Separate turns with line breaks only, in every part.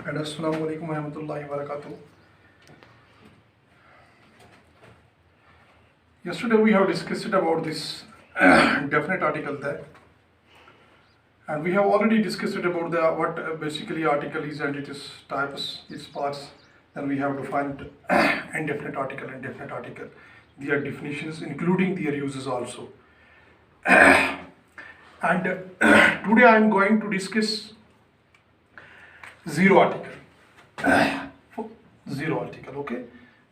And Assalamu alaikum warahmatullahi wabarakatuh. Yesterday we have discussed about this definite article there, and we have already discussed about the what basically article is and its types, its parts. Then we have defined indefinite article and definite article, their definitions, including their uses also. And today I am going to discuss zero article. Zero article, okay?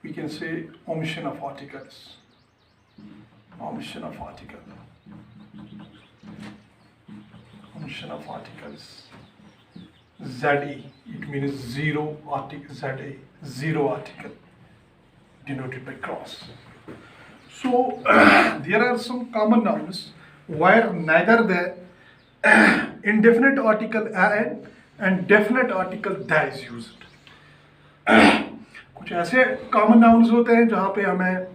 We can say omission of articles. Omission of article. Omission of articles. ZE, it means zero article. ZA, zero article, denoted by cross. So there are some common nouns where neither the indefinite article an and definite article the is used. कुछ ऐसे common nouns होते हैं जहाँ पे हमें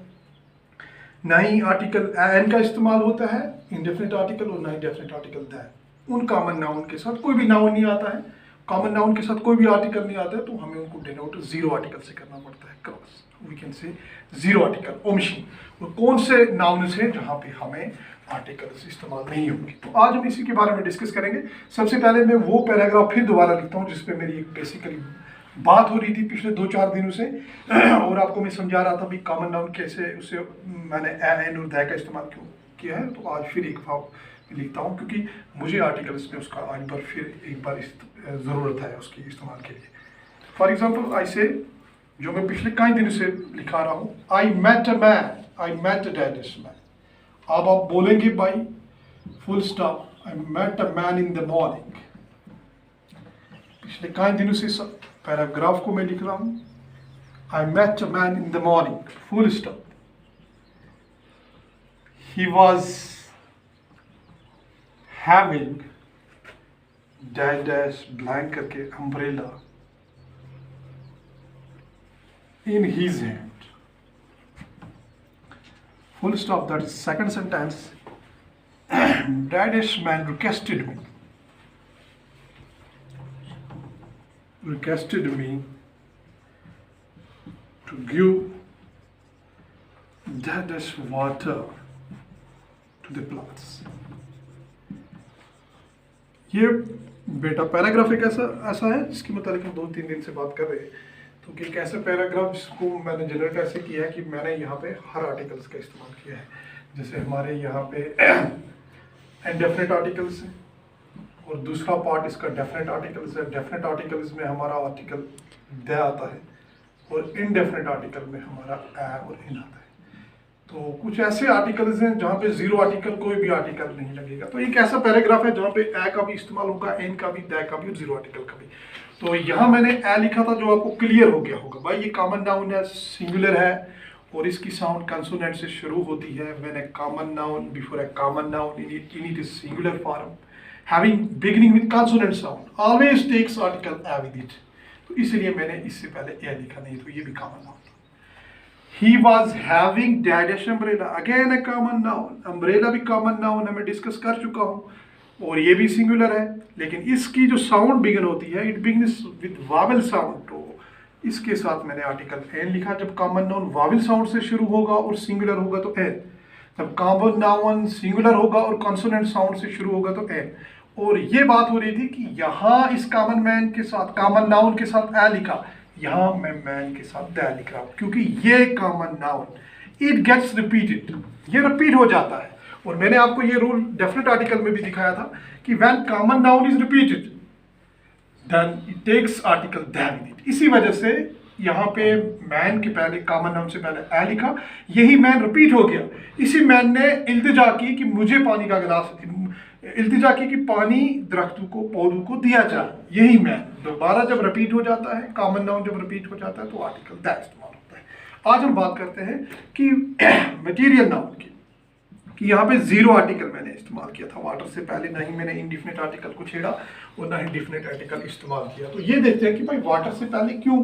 ना ही article an का इस्तेमाल होता है इंडेफिनिट आर्टिकल और ना ही डेफिनेट आर्टिकल द। उन कॉमन नाउन के साथ कोई भी नाउन नहीं आता है, कॉमन नाउन के साथ कोई भी आर्टिकल नहीं आता है, तो हमें उनको डिनोट जीरो आर्टिकल से करना पड़ता है, cross. We can say zero article omission. वो कौन से नाउन्स हैं जहाँ पे हमें आर्टिकल्स इस्तेमाल नहीं होंगे, तो आज हम इसी के बारे में डिस्कस करेंगे। सबसे पहले मैं वो पैराग्राफ फिर दोबारा लिखता हूँ जिसपे मेरी एक बेसिकली बात हो रही थी पिछले 2-4 दिनों से, और आपको मैं समझा रहा था भी कॉमन नाउन कैसे उससे मैंने एन और द का इस्तेमाल क्यों किया है। तो आज फिर एक भाव लिखता हूँ क्योंकि मुझे आर्टिकल्स में उसका आज बार फिर एक बार ज़रूरत है उसकी इस्तेमाल के लिए। फॉर एग्जाम्पल आई से, जो मैं पिछले कई दिनों से लिखा रहा हूँ, I met a man, I met a डैडिश मैन। अब आप बोलेंगे by full stop, I met a man in the morning. पिछले कई दिनों से पैराग्राफ को मैं लिख रहा हूं, I met a man in the morning, full stop. He was having dash dash blank करके umbrella in his hand, full stop. That is second sentence. Daddish man requested me to give daddish water to the plants. ये बेटा paragraph एक ऐसा है जिसके मतलब हम 2-3 दिन से बात कर रहे हैं। तो कि एक ऐसा पैराग्राफ जिसको मैंने जनरेट ऐसे किया है कि मैंने यहाँ पे हर आर्टिकल्स का इस्तेमाल किया है। जैसे हमारे यहाँ पे इनडेफिनेट आर्टिकल्स है और दूसरा पार्ट इसका डेफिनेट आर्टिकल्स है। डेफिनेट आर्टिकल्स में हमारा आर्टिकल द आता है और इनडेफिनेट आर्टिकल में हमारा ए और इन आता है। तो कुछ ऐसे आर्टिकल्स हैं जहाँ पे जीरो आर्टिकल, कोई भी आर्टिकल नहीं लगेगा। तो एक ऐसा पैराग्राफ है जहाँ पे ए का भी इस्तेमाल होगा, एन का भी, द का भी और जीरो आर्टिकल का भी। तो यहाँ मैंने ए लिखा था जो आपको क्लियर हो गया होगा। भाई ये कॉमन नाउन है, सिंगुलर है और इसकी साउंड कंसोनेंट से शुरू होती है। When a common noun before a common noun in it is singular form having beginning with consonant sound always takes article a with it. तो इसलिए मैंने इससे पहले ए लिखा, नहीं तो ये भी common noun. He was having daddish umbrella, again a common noun. Umbrella भी common noun है, मैं डिस्कस कर चुका हूँ और ये भी सिंगुलर है। लेकिन इसकी जो साउंड बिगिन होती है, it begins with vowel sound, तो इसके साथ मैंने आर्टिकल एन लिखा। जब कॉमन नाउन वावल साउंड से शुरू होगा और सिंगुलर होगा तो एन, जब कॉमन नाउन सिंगुलर होगा और कॉन्सोनेंट साउंड से शुरू होगा तो एन। और ये बात हो रही थी कि यहाँ इस कॉमन मैन के साथ, कॉमन नाउन के साथ ए लिखा, यहाँ मैं मैन के साथ द लिख रहा हूँ क्योंकि ये common noun it gets repeated, ये रिपीट हो जाता है। और मैंने आपको ये रूल डेफिनेट आर्टिकल में भी दिखाया था कि when common noun is repeated then it takes article the with it. इसी वजह से यहाँ पे मैन के पहले, कॉमन नाउन से पहले ए लिखा, यही मैन रिपीट हो गया। इसी मैन ने इल्तिजा की कि मुझे पानी का गिलास, इल्तिजा की कि पानी दरख्तों को, पौधों को दिया जाए। यही मैन दोबारा जब रिपीट हो जाता है, कॉमन नाउन जब रिपीट हो जाता है तो आर्टिकल द इस्तेमाल होता है। आज हम बात करते हैं कि मटेरियल नाउन की, कि यहाँ पे जीरो आर्टिकल मैंने इस्तेमाल किया था। वाटर से पहले ना ही मैंने इनडिफिनिट आर्टिकल को छेड़ा और ना ही डिफिनिट आर्टिकल इस्तेमाल किया। तो ये देखते हैं कि भाई वाटर से पहले क्यों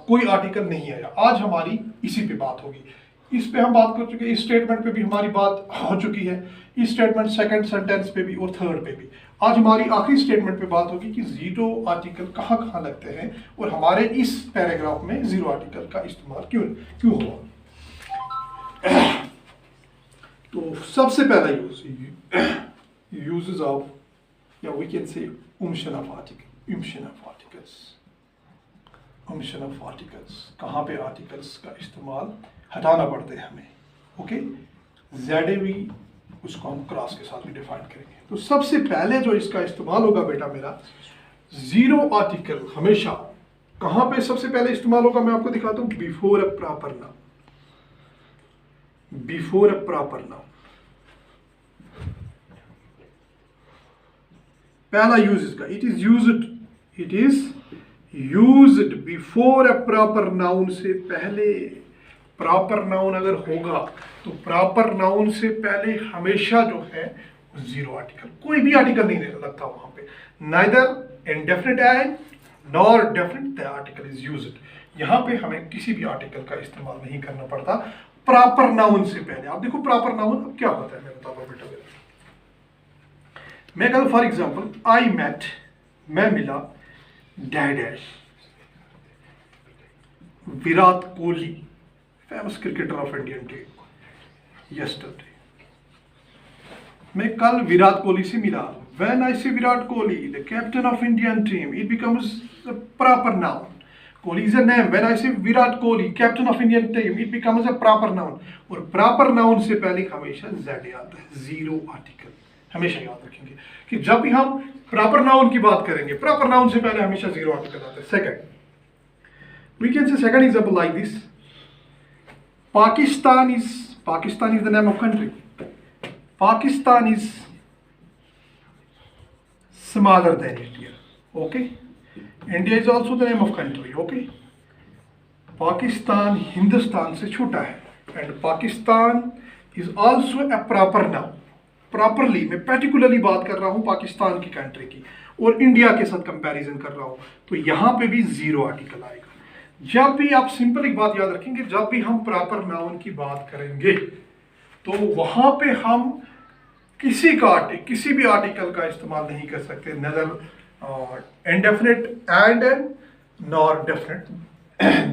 कोई आर्टिकल नहीं आया। आज हमारी इसी पे बात होगी। इस पे हम बात कर चुके हैं, इस स्टेटमेंट पे भी हमारी बात हो चुकी है, इस स्टेटमेंट सेकंड सेंटेंस पे भी और थर्ड पे भी। आज हमारी आखिरी स्टेटमेंट पे बात होगी कि जीरो आर्टिकल कहाँ कहाँ लगते हैं और हमारे इस पैराग्राफ में जीरो आर्टिकल का इस्तेमाल क्यों क्यों हुआ। तो सबसे पहला यूजेस ऑफ, या we can say omission of articles, कहाँ पे आर्टिकल्स का इस्तेमाल हटाना पड़ता है हमें। ओके, ZAV उसको हम क्रॉस के साथ भी डिफाइन करेंगे। तो सबसे पहले जो इसका इस्तेमाल होगा बेटा मेरा, जीरो आर्टिकल हमेशा कहाँ पे सबसे पहले इस्तेमाल होगा, मैं आपको दिखाता हूँ, before a proper noun. Before a proper noun पहला यूज इसका, it is used before a proper noun से पहले। प्रॉपर नाउन अगर होगा तो प्रॉपर नाउन से पहले हमेशा जो है जीरो आर्टिकल, कोई भी आर्टिकल नहीं लगता वहां पे, neither indefinite and nor definite the article is used. यहाँ पे हमें किसी भी आर्टिकल का इस्तेमाल नहीं करना पड़ता प्रॉपर नाउन से पहले। आप देखो प्रॉपर नाउन अब क्या होता है, मैं बताता हूँ बेटा। मैं कल फॉर एग्जाम्पल आई मेट, मैं मिला dash Virat Kohli, famous cricketer of Indian team, yesterday. मैं कल विराट कोहली से मिला। When I see Virat Kohli the captain of Indian team, it becomes a proper noun. Kohli is a name. When I see Virat Kohli captain of Indian team, it becomes a proper noun. और proper noun से पहले हमेशा Z आता है, zero article. हमेशा याद रखेंगे कि जब भी हम प्रॉपर नाउन की बात करेंगे, प्रॉपर नाउन से पहले हमेशा जीरो आर्टिकल आता है। Second, we can say second example like this, Pakistan is the name of country. Pakistan is smaller than India. Okay, India is also the name of country. Okay, Pakistan Hindustan से छोटा है, and Pakistan is also a proper noun. Properly मैं particularly बात कर रहा हूं पाकिस्तान की country की और इंडिया के साथ कंपैरिजन कर रहा हूं, तो यहां पे भी जीरो आर्टिकल आएगा। जब भी आप सिंपल एक बात याद रखेंगे, जब भी हम प्रॉपर नाउन की बात करेंगे तो वहां पे हम किसी भी आर्टिकल का इस्तेमाल नहीं कर सकते, neither indefinite and nor definite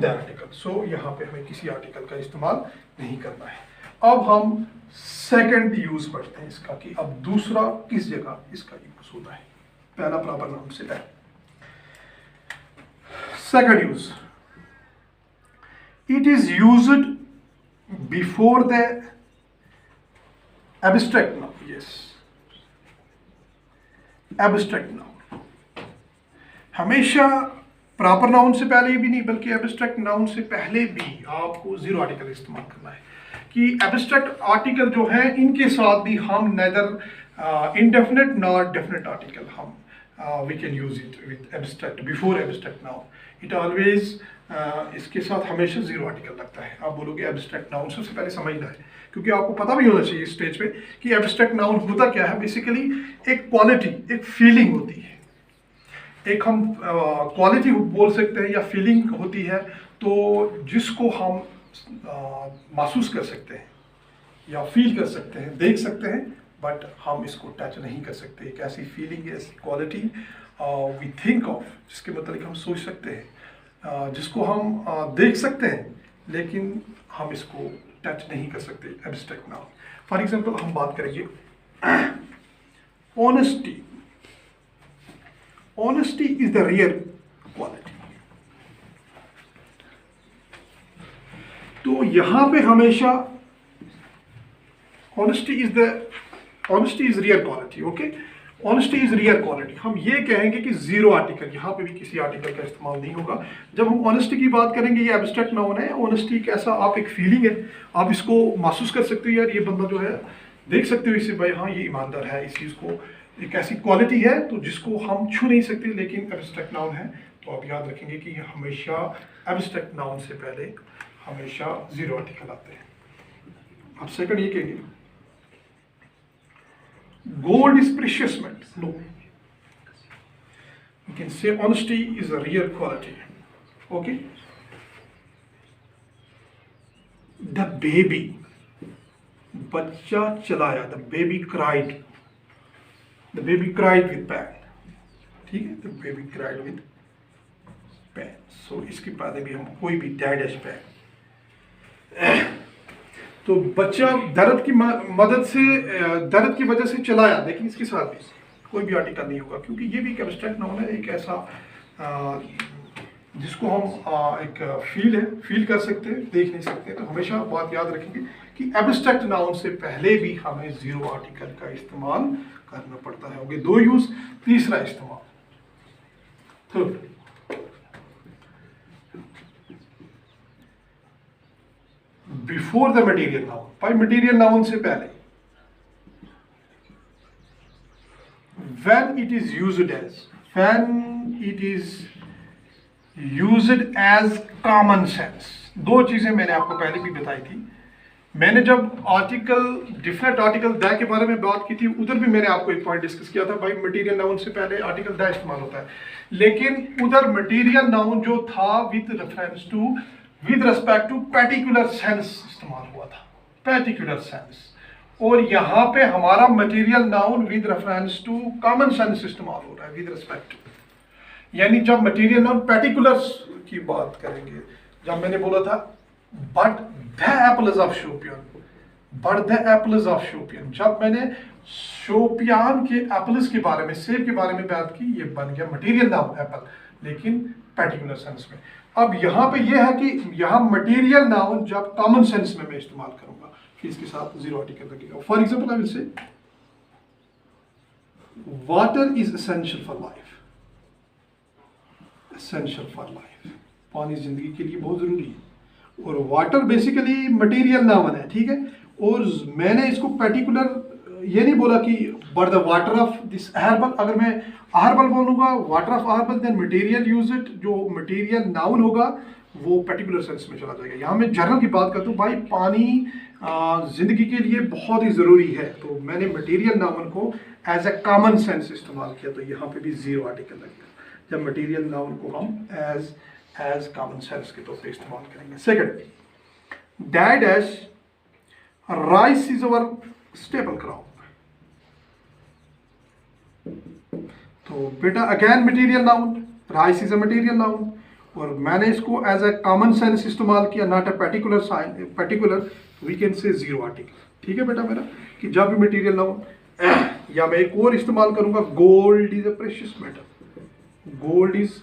the article. So यहाँ पे हमें किसी आर्टिकल का इस्तेमाल नहीं करना है। अब हम सेकंड यूज पढ़ते हैं इसका, कि अब दूसरा किस जगह इसका यूज होता है। पहला प्रॉपर नाउन से पहले, second use, it is used before the abstract noun. Yes, abstract noun हमेशा प्रॉपर नाउन से पहले भी नहीं बल्कि एब्स्ट्रैक्ट नाउन से पहले भी आपको जीरो आर्टिकल इस्तेमाल करना है। कि एब्स्ट्रैक्ट आर्टिकल जो है इनके साथ भी हम neither indefinite nor definite article हम we can use it with abstract before abstract noun. It always इसके साथ हमेशा जीरो आर्टिकल लगता है। आप बोलोगे एब्स्ट्रैक्ट नाउन, सबसे पहले समझना है क्योंकि आपको पता भी होना चाहिए इस स्टेज पे कि एब्स्ट्रैक्ट नाउन होता क्या है। बेसिकली एक क्वालिटी, एक फीलिंग होती है, एक हम क्वालिटी बोल सकते हैं या फीलिंग होती है, तो जिसको हम महसूस कर सकते हैं या फील कर सकते हैं, देख सकते हैं, बट हम इसको टच नहीं कर सकते। एक ऐसी फीलिंग, ऐसी क्वालिटी वी थिंक ऑफ, जिसके मतलब हम सोच सकते हैं, जिसको हम देख सकते हैं लेकिन हम इसको टच नहीं कर सकते, एब्स्ट्रैक्ट नाउन। फॉर एग्जांपल हम बात करेंगे honesty. Honesty is the real quality. तो यहां पे हमेशा honesty is real quality. Okay, honesty is real quality. हम ये कहेंगे कि जीरो आर्टिकल, यहाँ पे भी किसी आर्टिकल का इस्तेमाल नहीं होगा। जब हम ऑनेस्टी की बात करेंगे, ये एब्स्ट्रैक्ट नाउन है। ऑनेस्टी एक ऐसा, आप एक फीलिंग है, आप इसको महसूस कर सकते हो, यार ये बंदा जो है, देख सकते हो इसे, भाई हाँ ये ईमानदार है, इस चीज़ को, एक ऐसी क्वालिटी है तो जिसको हम छू नहीं सकते, लेकिन एब्स्ट्रैक्ट नाउन है। तो आप याद रखेंगे कि हमेशा एब्स्ट्रैक्ट नाउन से पहले हमेशा जीरो आर्टिकल आते हैं। अब सेकंड ये कहेंगे gold is precious metal. No, you can say honesty is a real quality. Okay, the baby, बच्चा चलाया, the baby cried. The baby cried with pain, ठीक है, the baby cried with pain. So इसके बाद भी हम कोई भी डैड पेन, तो बच्चा दर्द की मदद से, दर्द की वजह से चलाया, लेकिन इसके साथ भी कोई भी आर्टिकल नहीं होगा, क्योंकि ये भी एक एब्स्ट्रैक्ट नाउन है, एक ऐसा जिसको हम एक फील कर सकते हैं, देख नहीं सकते। तो हमेशा बात याद रखेंगे कि एब्स्ट्रैक्ट नाउन से पहले भी हमें जीरो आर्टिकल का इस्तेमाल करना पड़ता है। ओके, दो यूज, तीसरा इस्तेमाल, third, before the material noun, भाई मटीरियल नाउन से पहले, when it is used as common sense। दो चीजें मैंने आपको पहले भी बताई थी। मैंने जब आर्टिकल, डिफरेंट आर्टिकल द के बारे में बात की थी, उधर भी मैंने आपको एक पॉइंट डिस्कस किया था, भाई मटीरियल नाउन से पहले आर्टिकल द इस्तेमाल होता है, लेकिन उधर मटीरियल नाउन जो था with respect to particular sense इस्तेमाल हुआ था, पर्टिकुलर सेंस। और यहाँ पे हमारा material noun with reference to common sense इस्तेमाल हो रहा है, विद रिस्पेक्ट टू, यानी जब मटेरियल नाउन पर्टिकुलर्स की बात करेंगे, जब मैंने बोला था but the apples of Shopian, but the apples of Shopian, जब मैंने शोपियान के एप्पल्स के बारे में, सेब के बारे में बात की, ये बन गया मटेरियल नाउन एप्पल, लेकिन पर्टिकुलर सेंस में। अब यहाँ पे ये है कि यहाँ मटेरियल नाउन जब कॉमन सेंस में मैं इस्तेमाल करूंगा, इसके साथ जीरो आर्टिकल लगेगा। For example I will say water is essential for life, essential for life, पानी जिंदगी के लिए बहुत जरूरी है। और वाटर बेसिकली मटेरियल नाउन है, ठीक है, और मैंने इसको पर्टिकुलर ये नहीं बोला कि but the water of this herbal, अगर मैं हर्बल बोलूंगा, water of herbal, then material use it, जो मटेरियल नाउन होगा वो पर्टिकुलर सेंस में चला जाएगा। यहाँ मैं जनरल की बात करता हूँ, भाई पानी जिंदगी के लिए बहुत ही जरूरी है, तो मैंने मटेरियल नाउन को एज अ कॉमन सेंस इस्तेमाल किया, तो यहाँ पे भी जीरो आर्टिकल लगेगा जब मटेरियल नाउन को हम एज कॉमन सेंस के तौर पे इस्तेमाल करेंगे। Second, dash as rice is our stable crop, तो बेटा अगेन material noun, rice is a material noun, और मैंने इसको एज अ कॉमन सेंस इस्तेमाल किया, not a particular, we can say zero article. ठीक है बेटा मेरा, कि जब भी मटेरियल नाउन, या मैं एक और इस्तेमाल करूंगा, gold is a precious metal, gold is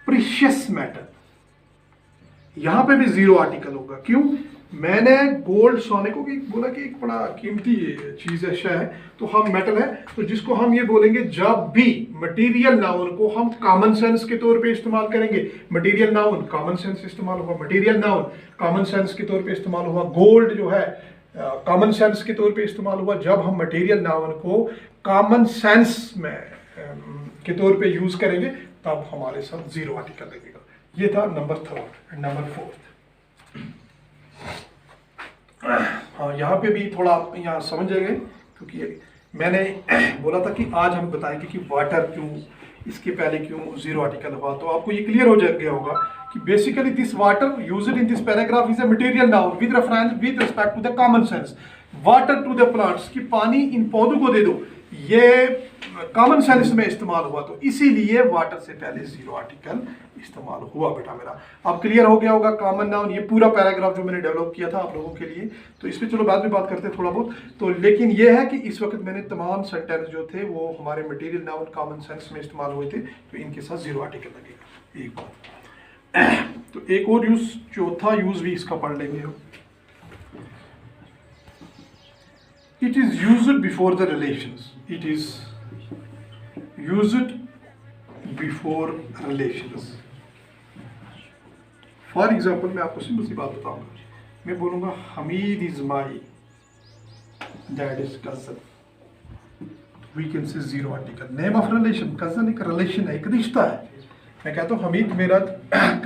precious metal, यहां पे भी जीरो आर्टिकल होगा। क्यों? मैंने गोल्ड, सोने को बोला कि एक बड़ा कीमती चीज है, शय है, तो हम मेटल है, तो जिसको हम ये बोलेंगे जब भी मटेरियल नाउन को हम कॉमन सेंस के तौर पे इस्तेमाल करेंगे, मटेरियल नाउन कॉमन सेंस इस्तेमाल हुआ, मटेरियल नाउन कॉमन सेंस के तौर पे इस्तेमाल हुआ, गोल्ड जो है कॉमन सेंस के तौर पे इस्तेमाल हुआ। जब हम मटेरियल नाउन को कॉमन सेंस में के तौर पे यूज करेंगे तब हमारे साथ जीरो आर्टिकल लगेगा। ये था नंबर थर्ड। नंबर फोर्थ, हाँ यहाँ पे भी थोड़ा यहाँ समझ जाएंगे, क्योंकि मैंने बोला था कि आज हम बताएंगे कि वाटर क्यों, इसके पहले क्यों जीरो आर्टिकल हुआ, तो आपको ये क्लियर हो गया होगा कि basically this water used in this paragraph is a material noun with reference with respect to the common sense. Water to the plants, की पानी इन पौधों को दे दो, ये कॉमन सेंस में इस्तेमाल हुआ, तो इसीलिए वाटर से पहले जीरो आर्टिकल इस्तेमाल हुआ बेटा मेरा। अब क्लियर हो गया होगा कॉमन नाउन, ये पूरा पैराग्राफ जो मैंने डेवलप किया था आप लोगों के लिए, तो इस पे चलो बाद में बात करते हैं थोड़ा बहुत। तो लेकिन ये है कि इस वक्त मैंने तमाम सेंटेंस जो थे वो हमारे मटेरियल नाउन कॉमन सेंस में इस्तेमाल हुए थे, तो इनके साथ जीरो आर्टिकल लगेगा। एक बात, तो एक और यूज, चौथा यूज भी इसका पढ़ लेंगे हम। It is used before the relations. It is used before relations. For example, मैं आपको सिंपल सी बात बताऊंगा, मैं बोलूंगा Hamid is my dad's cousin. We can say zero article. Name of relation, cousin एक relation है, एक रिश्ता है। मैं कहता हूँ हमीद मेरा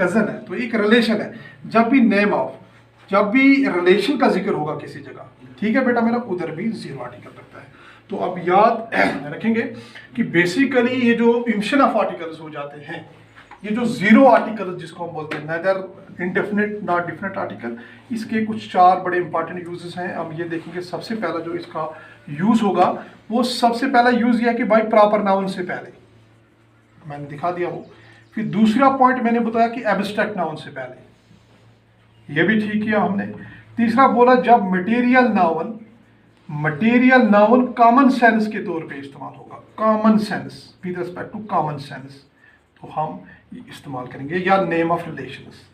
cousin है, तो एक relation है। जब भी name of, जब भी relation का जिक्र होगा किसी जगह, ठीक है बेटा मेरा, उधर भी जीरो आर्टिकल लगता है। तो अब याद रखेंगे कि बेसिकली ये जो इमिशन ऑफ आर्टिकल्स हो जाते हैं, ये जो जीरो आर्टिकल जिसको हम बोलते हैं, neither indefinite not definite article, इसके कुछ चार बड़े इंपॉर्टेंट यूजेस हैं। अब ये देखेंगे, सबसे पहला जो इसका यूज होगा वो सबसे पहला यूज यह है कि भाई प्रॉपर नाउन से पहले, मैंने दिखा दिया वो। फिर दूसरा पॉइंट मैंने बताया कि एब्स्ट्रैक्ट नाउन से पहले, ये भी ठीक किया हमने। तीसरा बोला जब मटेरियल नाउन कॉमन सेंस के तौर पे इस्तेमाल होगा, common sense with respect to common sense, तो हम इस्तेमाल करेंगे, या नेम ऑफ रिलेशंस,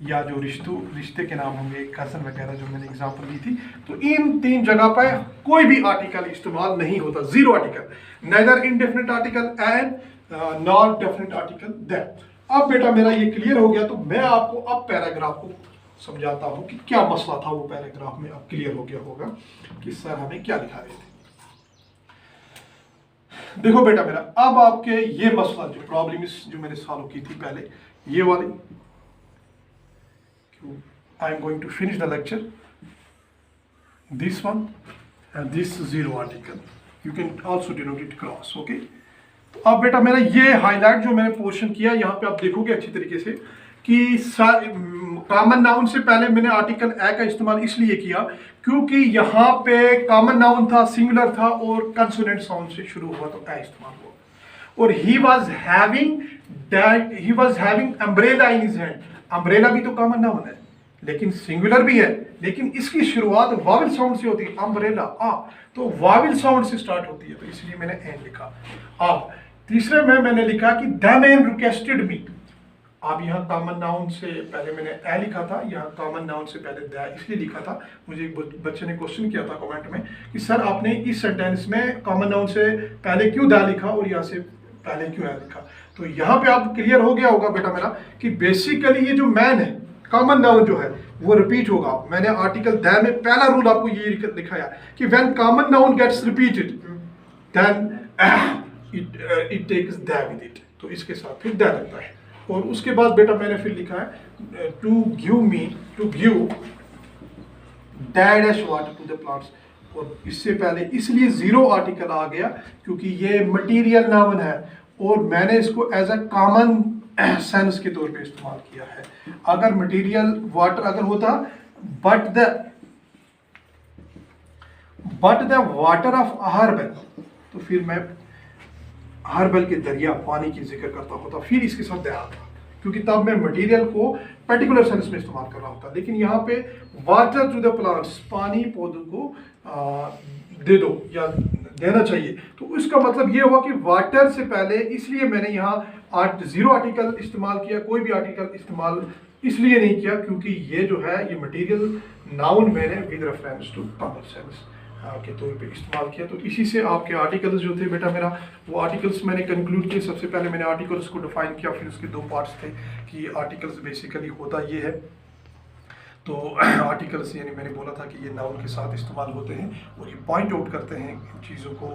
या जो रिश्ते के नाम होंगे, कजन वगैरह जो मैंने एग्जांपल दी थी। तो इन 3 जगह पर कोई भी आर्टिकल इस्तेमाल नहीं होता, zero article, neither indefinite article and not definite article that. अब बेटा मेरा ये क्लियर हो गया, तो मैं आपको अब पैराग्राफ को समझाता हूँ कि क्या मसला था वो पैराग्राफ में। अब क्लियर हो गया होगा कि सर हमें क्या दिखा रहे थे। देखो बेटा मेरा, अब आपके ये मसला जो प्रॉब्लम जो मैंने सॉल्व की थी पहले, ये वाली, I am going to finish the lecture, this one and this zero article, you can also denote it cross, okay. तो अब बेटा मेरा ये हाईलाइट जो मैंने पोर्शन किया, यहाँ पे आप देखोगे अच्छी तरीके से कि कॉमन नाउन से पहले मैंने आर्टिकल ए का इस्तेमाल इसलिए किया क्योंकि यहाँ पे कॉमन नाउन था, सिंगुलर था और कंसोनेंट साउंड से शुरू हुआ, तो ए इस्तेमाल हुआ। और he was having umbrella in his hand, umbrella भी तो कॉमन नाउन है लेकिन सिंगुलर भी है, लेकिन इसकी शुरुआत वावल साउंड से होती है, अम्ब्रेला आ, तो वावल साउंड से स्टार्ट होती है, तो इसलिए मैंने एन लिखा। अब तीसरे में मैंने लिखा कि द मैन रिक्वेस्टेड मी। अब यहाँ कॉमन नाउन से पहले मैंने ए लिखा था, यहाँ कॉमन नाउन से पहले द इसलिए लिखा था। मुझे एक बच्चे ने क्वेश्चन किया था कमेंट में कि सर आपने इस सेंटेंस में कॉमन नाउन से पहले क्यों द लिखा और यहाँ से पहले क्यों ए लिखा। तो यहाँ पे आप क्लियर हो गया होगा बेटा मेरा कि बेसिकली ये जो मैन है, कॉमन नाउन जो है वो रिपीट होगा। मैंने आर्टिकल द में पहला रूल आपको ये दिखाया कि when common noun gets repeated then it takes the with it, तो इसके साथ फिर द लगता है। और उसके बाद बेटा मैंने फिर लिखा है to give dash water to the plants, और इससे पहले इसलिए जीरो आर्टिकल आ गया क्योंकि ये मटेरियल नाउन है और मैंने इसको एज अ कॉमन सेंस के तौर पे इस्तेमाल किया है। अगर मटेरियल वाटर अगर होता but the water of herbal, तो फिर मैं हर्बल के दरिया पानी की जिक्र करता होता, फिर इसके साथ दया था क्योंकि तब मैं मटेरियल को पर्टिकुलर सेंस में इस्तेमाल कर रहा होता। लेकिन यहाँ पे वाटर टू द प्लांट्स, पानी पौधों को दे दो या देना चाहिए, तो इसका मतलब ये हुआ कि वाटर से पहले, इसलिए मैंने यहाँ जीरो आर्टिकल इस्तेमाल किया। कोई भी आर्टिकल इस्तेमाल इसलिए नहीं किया क्योंकि ये जो है ये मटेरियल नाउन मैंने with reference to common sense के तौर पे इस्तेमाल किया। तो इसी से आपके आर्टिकल्स जो थे बेटा मेरा, वो आर्टिकल्स मैंने कंक्लूड किए। सबसे पहले मैंने आर्टिकल्स को डिफाइन किया, फिर उसके 2 पार्ट्स थे कि आर्टिकल्स बेसिकली होता ये है। तो आर्टिकल्स यानी मैंने बोला था कि ये नाउन के साथ इस्तेमाल होते हैं और ये पॉइंट आउट करते हैं चीज़ों को,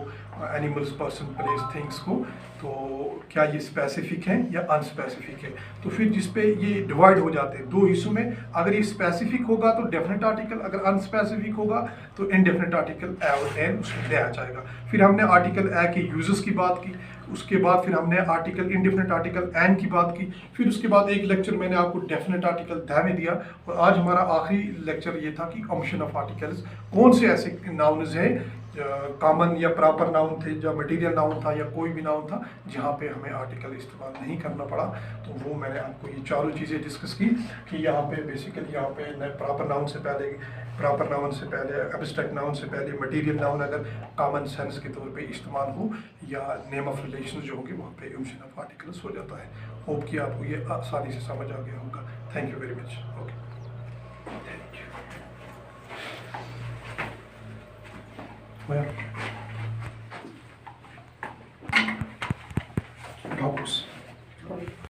एनिमल्स, पर्सन, प्लेस, थिंग्स को। तो क्या ये स्पेसिफिक है या अनस्पेसिफिक है। तो फिर जिस पे ये डिवाइड हो जाते हैं 2 हिस्सों में, अगर ये स्पेसिफिक होगा तो डेफिनेट आर्टिकल, अगर अनस्पेसिफिक होगा तो इनडेफिनेट आर्टिकल ए और एन उसमें दिया जाएगा। फिर हमने आर्टिकल ए के यूजेस की बात की, उसके बाद फिर हमने आर्टिकल इनडेफिनेट आर्टिकल एन की बात की, फिर उसके बाद एक लेक्चर मैंने आपको डेफिनेट आर्टिकल द में दिया, और आज हमारा आखिरी लेक्चर ये था कि ऑमिशन ऑफ आर्टिकल्स, कौन से ऐसे नाउन्स हैं कॉमन या प्रॉपर नाउन थे, या मटेरियल नाउन था या कोई भी नाउन था जहाँ पे हमें आर्टिकल इस्तेमाल नहीं करना पड़ा। तो वो मैंने आपको ये चारों चीज़ें डिस्कस की कि यहाँ पे बेसिकली यहाँ पे प्रॉपर नाउन से पहले एब्स्ट्रैक्ट नाउन से पहले मटेरियल नाउन अगर कॉमन सेंस के तौर पे इस्तेमाल हो, या नेम ऑफ रिलेशन जो होंगे वहाँ पे ऑमिशन ऑफ आर्टिकल्स हो जाता है। होप कि आपको ये आसानी से समझ आ गया होगा। Thank you very much. Okay, thank you.